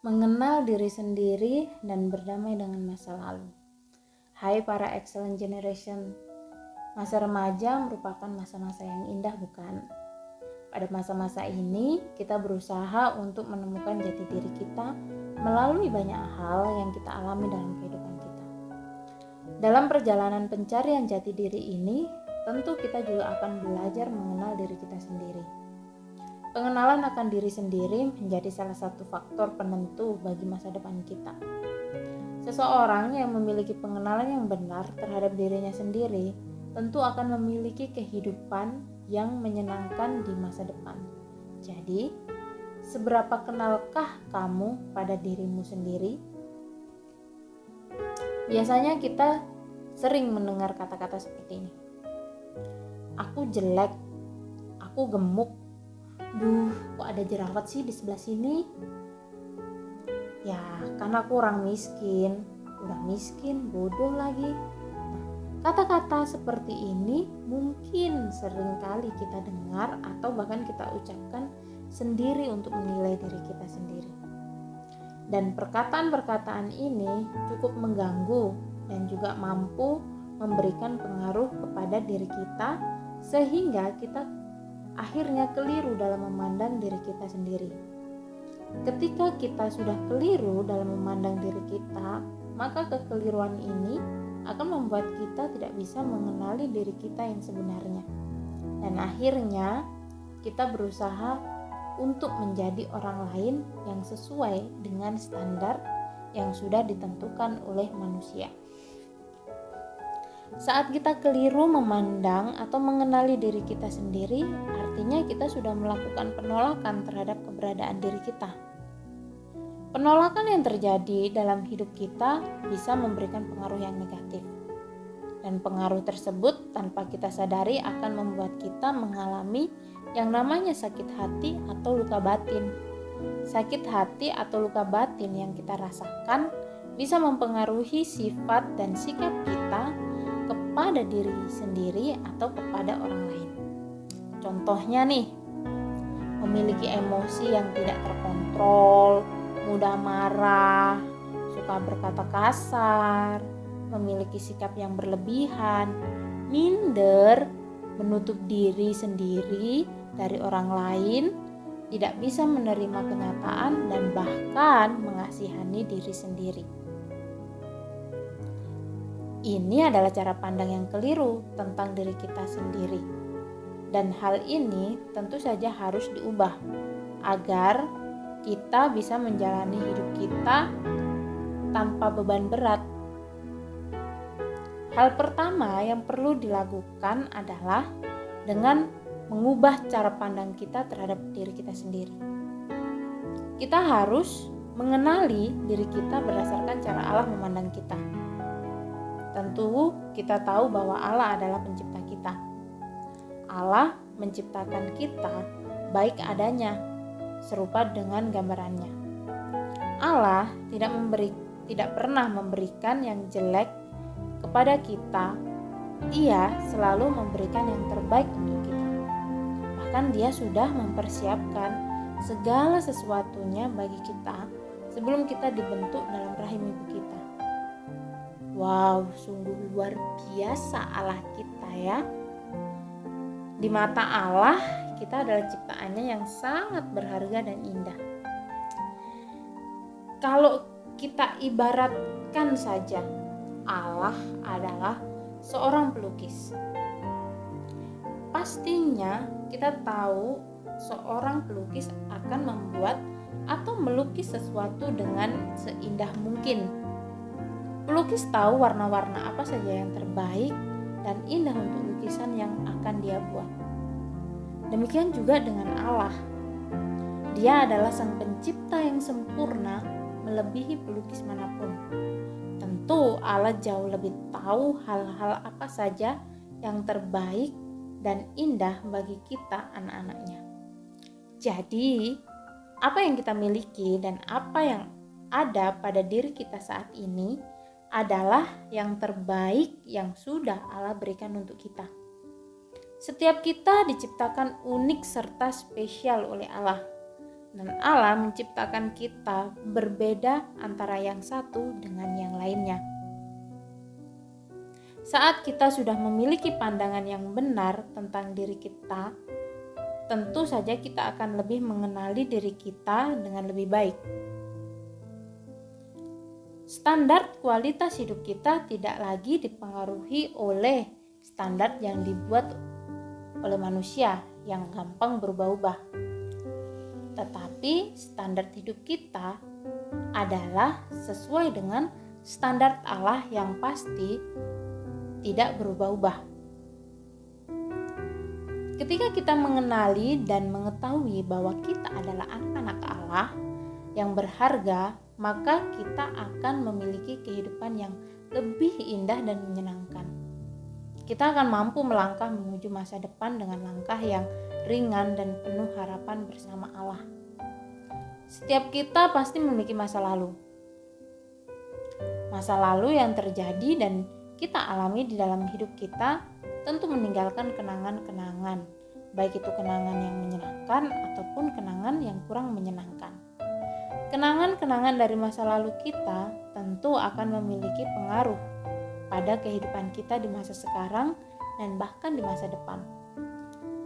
Mengenal diri sendiri dan berdamai dengan masa lalu. Hai para excellent generation, masa remaja merupakan masa-masa yang indah, bukan? Pada masa-masa ini kita berusaha untuk menemukan jati diri kita melalui banyak hal yang kita alami dalam kehidupan kita. Dalam perjalanan pencarian jati diri ini, tentu kita juga akan belajar mengenal diri kita sendiri. Pengenalan akan diri sendiri menjadi salah satu faktor penentu bagi masa depan kita. Seseorang yang memiliki pengenalan yang benar terhadap dirinya sendiri tentu akan memiliki kehidupan yang menyenangkan di masa depan. Jadi, seberapa kenalkah kamu pada dirimu sendiri? Biasanya kita sering mendengar kata-kata seperti ini. Aku jelek, aku gemuk, duh, kok ada jerawat sih di sebelah sini? Ya, karena aku orang miskin. Udah miskin, bodoh lagi. Kata-kata seperti ini mungkin sering kali kita dengar atau bahkan kita ucapkan sendiri untuk menilai diri kita sendiri. Dan perkataan-perkataan ini cukup mengganggu dan juga mampu memberikan pengaruh kepada diri kita sehingga kita akhirnya keliru dalam memandang diri kita sendiri. Ketika kita sudah keliru dalam memandang diri kita, maka kekeliruan ini akan membuat kita tidak bisa mengenali diri kita yang sebenarnya. Dan akhirnya kita berusaha untuk menjadi orang lain yang sesuai dengan standar yang sudah ditentukan oleh manusia. Saat kita keliru memandang atau mengenali diri kita sendiri, artinya kita sudah melakukan penolakan terhadap keberadaan diri kita. Penolakan yang terjadi dalam hidup kita bisa memberikan pengaruh yang negatif. Dan pengaruh tersebut tanpa kita sadari akan membuat kita mengalami yang namanya sakit hati atau luka batin. Sakit hati atau luka batin yang kita rasakan bisa mempengaruhi sifat dan sikap kita kepada diri sendiri atau kepada orang lain. Contohnya nih, memiliki emosi yang tidak terkontrol, mudah marah, suka berkata kasar, memiliki sikap yang berlebihan, minder, menutup diri sendiri dari orang lain, tidak bisa menerima kenyataan dan bahkan mengasihani diri sendiri. Ini adalah cara pandang yang keliru tentang diri kita sendiri. Dan hal ini tentu saja harus diubah agar kita bisa menjalani hidup kita tanpa beban berat. Hal pertama yang perlu dilakukan adalah dengan mengubah cara pandang kita terhadap diri kita sendiri. Kita harus mengenali diri kita berdasarkan cara Allah memandang kita. Tentu kita tahu bahwa Allah adalah pencipta kita. Allah menciptakan kita baik adanya, serupa dengan gambarannya. Allah tidak pernah memberikan yang jelek kepada kita. Ia selalu memberikan yang terbaik untuk kita. Bahkan Dia sudah mempersiapkan segala sesuatunya bagi kita sebelum kita dibentuk dalam rahim ibu kita. Wow, sungguh luar biasa Allah kita ya. Di mata Allah, kita adalah ciptaannya yang sangat berharga dan indah. Kalau kita ibaratkan saja, Allah adalah seorang pelukis. Pastinya kita tahu seorang pelukis akan membuat atau melukis sesuatu dengan seindah mungkin. Pelukis tahu warna-warna apa saja yang terbaik dan indah untuk lukisan yang akan dia buat. Demikian juga dengan Allah. Dia adalah sang pencipta yang sempurna melebihi pelukis manapun. Tentu Allah jauh lebih tahu hal-hal apa saja yang terbaik dan indah bagi kita anak-anaknya. Jadi, apa yang kita miliki dan apa yang ada pada diri kita saat ini adalah yang terbaik yang sudah Allah berikan untuk kita. Setiap kita diciptakan unik serta spesial oleh Allah. dan Allah menciptakan kita berbeda antara yang satu dengan yang lainnya. Saat kita sudah memiliki pandangan yang benar tentang diri kita, tentu saja kita akan lebih mengenali diri kita dengan lebih baik. Standar kualitas hidup kita tidak lagi dipengaruhi oleh standar yang dibuat oleh manusia yang gampang berubah-ubah. Tetapi standar hidup kita adalah sesuai dengan standar Allah yang pasti tidak berubah-ubah. Ketika kita mengenali dan mengetahui bahwa kita adalah anak-anak Allah yang berharga, maka kita akan memiliki kehidupan yang lebih indah dan menyenangkan. Kita akan mampu melangkah menuju masa depan dengan langkah yang ringan dan penuh harapan bersama Allah. Setiap kita pasti memiliki masa lalu. Masa lalu yang terjadi dan kita alami di dalam hidup kita tentu meninggalkan kenangan-kenangan, baik itu kenangan yang menyenangkan ataupun kenangan yang kurang menyenangkan. Kenangan-kenangan dari masa lalu kita tentu akan memiliki pengaruh pada kehidupan kita di masa sekarang dan bahkan di masa depan.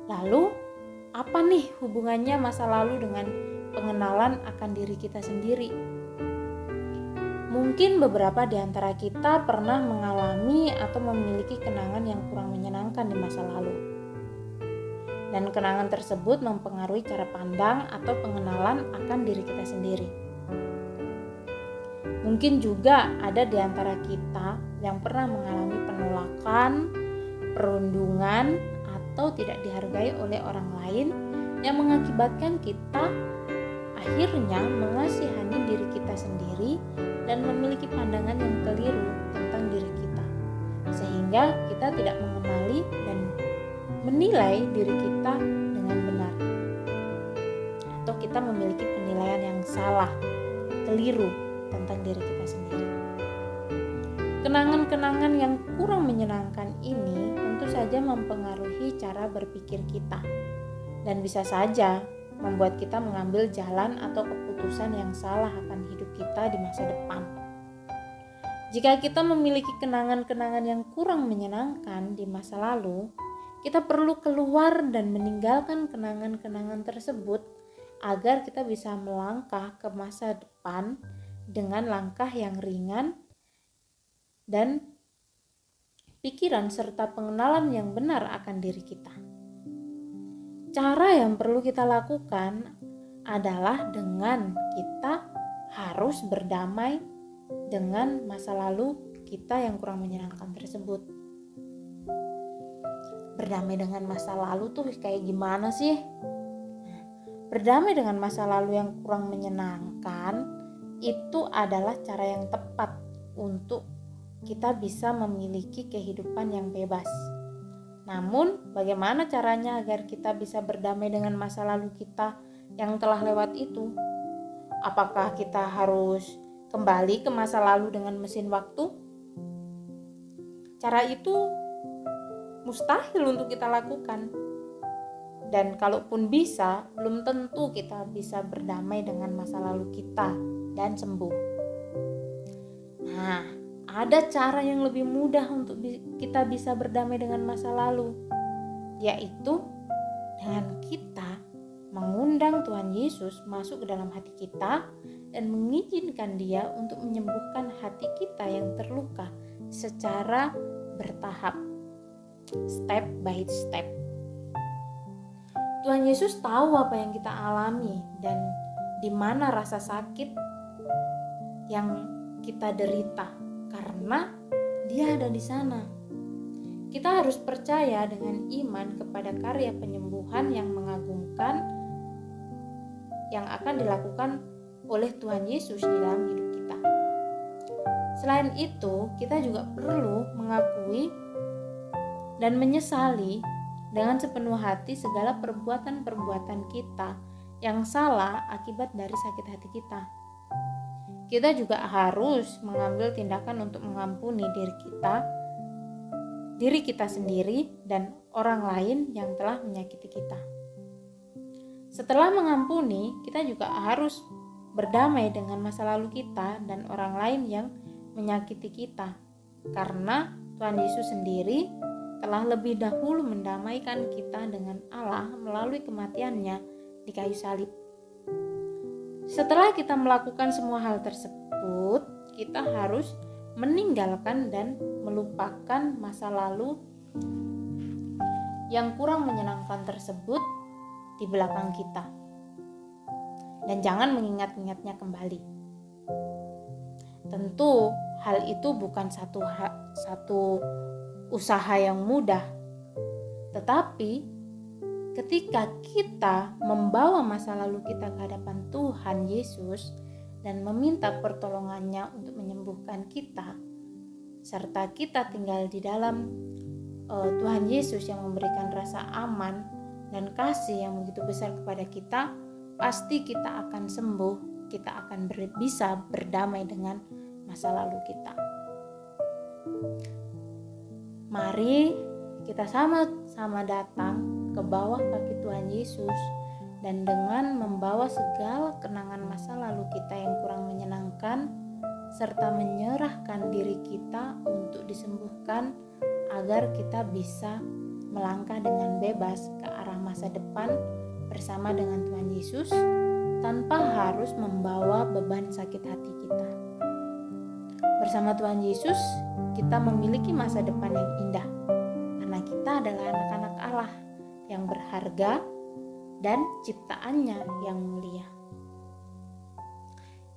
Lalu, apa nih hubungannya masa lalu dengan pengenalan akan diri kita sendiri? Mungkin beberapa di antara kita pernah mengalami atau memiliki kenangan yang kurang menyenangkan di masa lalu. Dan kenangan tersebut mempengaruhi cara pandang atau pengenalan akan diri kita sendiri. Mungkin juga ada di antara kita yang pernah mengalami penolakan, perundungan, atau tidak dihargai oleh orang lain yang mengakibatkan kita akhirnya mengasihani diri kita sendiri dan memiliki pandangan yang keliru tentang diri kita, sehingga kita tidak mengenali dan menilai diri kita dengan benar, atau kita memiliki penilaian yang salah, keliru tentang diri kita sendiri. Kenangan-kenangan yang kurang menyenangkan ini tentu saja mempengaruhi cara berpikir kita dan bisa saja membuat kita mengambil jalan atau keputusan yang salah akan hidup kita di masa depan. Jika kita memiliki kenangan-kenangan yang kurang menyenangkan di masa lalu, kita perlu keluar dan meninggalkan kenangan-kenangan tersebut agar kita bisa melangkah ke masa depan dengan langkah yang ringan dan pikiran serta pengenalan yang benar akan diri kita. Cara yang perlu kita lakukan adalah dengan kita harus berdamai dengan masa lalu kita yang kurang menyenangkan tersebut. Berdamai dengan masa lalu tuh kayak gimana sih? Berdamai dengan masa lalu yang kurang menyenangkan itu adalah cara yang tepat untuk kita bisa memiliki kehidupan yang bebas. Namun, bagaimana caranya agar kita bisa berdamai dengan masa lalu kita yang telah lewat itu? Apakah kita harus kembali ke masa lalu dengan mesin waktu? Cara itu mustahil untuk kita lakukan. Dan kalaupun bisa, belum tentu kita bisa berdamai dengan masa lalu kita dan sembuh. Nah, ada cara yang lebih mudah untuk kita bisa berdamai dengan masa lalu, yaitu dengan kita mengundang Tuhan Yesus masuk ke dalam hati kita dan mengizinkan Dia untuk menyembuhkan hati kita yang terluka secara bertahap, step by step. Tuhan Yesus tahu apa yang kita alami dan di mana rasa sakit yang kita derita, karena Dia ada di sana. Kita harus percaya dengan iman kepada karya penyembuhan yang mengagumkan yang akan dilakukan oleh Tuhan Yesus di dalam hidup kita. Selain itu, kita juga perlu mengakui dan menyesali dengan sepenuh hati segala perbuatan-perbuatan kita yang salah akibat dari sakit hati kita. Kita juga harus mengambil tindakan untuk mengampuni diri kita sendiri dan orang lain yang telah menyakiti kita. Setelah mengampuni, kita juga harus berdamai dengan masa lalu kita dan orang lain yang menyakiti kita. Karena Tuhan Yesus sendiri telah lebih dahulu mendamaikan kita dengan Allah melalui kematiannya di kayu salib. Setelah kita melakukan semua hal tersebut, kita harus meninggalkan dan melupakan masa lalu yang kurang menyenangkan tersebut di belakang kita. Dan jangan mengingat-ingatnya kembali. Tentu hal itu bukan satu usaha yang mudah. Tetapi ketika kita membawa masa lalu kita ke hadapan Tuhan Yesus dan meminta pertolongannya untuk menyembuhkan kita, serta kita tinggal di dalam Tuhan Yesus yang memberikan rasa aman dan kasih yang begitu besar kepada kita, pasti kita akan sembuh, kita akan bisa berdamai dengan masa lalu kita. Mari kita sama-sama datang ke bawah kaki Tuhan Yesus dan dengan membawa segala kenangan masa lalu kita yang kurang menyenangkan serta menyerahkan diri kita untuk disembuhkan agar kita bisa melangkah dengan bebas ke arah masa depan bersama dengan Tuhan Yesus tanpa harus membawa beban sakit hati kita. Bersama Tuhan Yesus, kita memiliki masa depan yang indah karena kita adalah anak-anak Allah yang berharga dan ciptaannya yang mulia.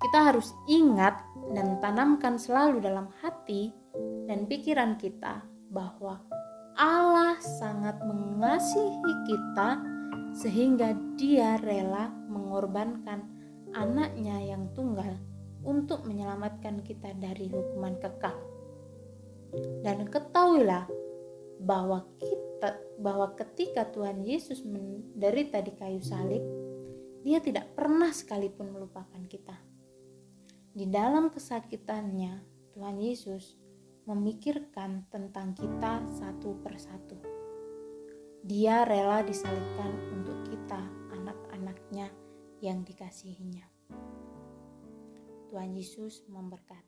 Kita harus ingat dan tanamkan selalu dalam hati dan pikiran kita bahwa Allah sangat mengasihi kita sehingga Dia rela mengorbankan anaknya yang tunggal untuk menyelamatkan kita dari hukuman kekal. Dan ketahuilah bahwa ketika Tuhan Yesus menderita di kayu salib, Dia tidak pernah sekalipun melupakan kita. Di dalam kesakitannya, Tuhan Yesus memikirkan tentang kita satu persatu. Dia rela disalibkan untuk kita, anak-anaknya yang dikasihinya. Tuhan Yesus memberkati.